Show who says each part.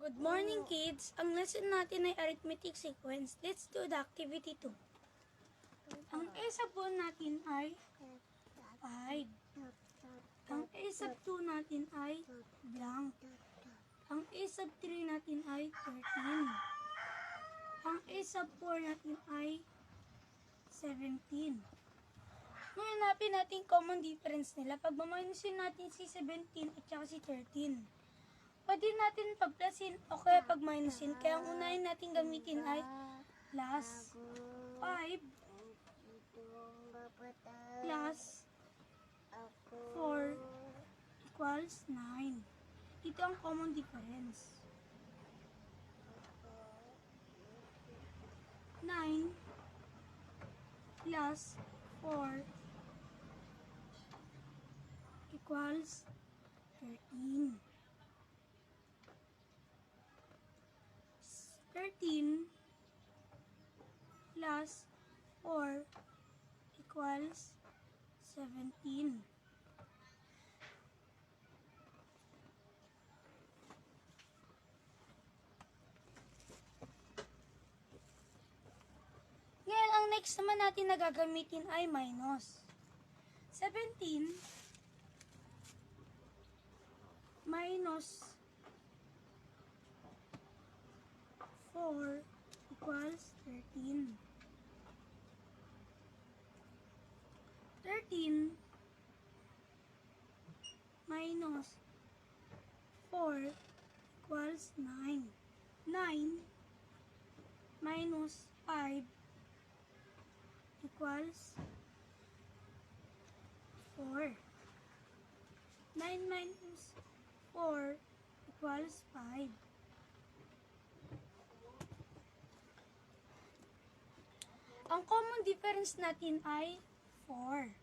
Speaker 1: Good morning, kids! Ang lesson natin ay arithmetic sequence. Let's do the activity 2. Ang A sub 1 natin ay 5. Ang A sub 2 natin ay blank. Ang A sub 3 natin ay 13. Ang A sub 4 natin ay 17. Ngayon, hanapin natin common difference nila. Pag maminusin natin si 17 at saka si 13. Pwede natin pag-plusin o kaya pag-minusin. Kaya ang unahin natin gamitin ay plus 5 plus 4 equals 9. Ito ang common difference. 9 plus 4 equals 13. 13 plus 4 equals 17. Ngayon, ang next naman natin na gagamitin ay minus. 17 minus 4 equals 13. 13 minus 4 equals 9. 9 minus 5 equals 4. 9 minus 4 equals 5. Ang common difference natin ay 4.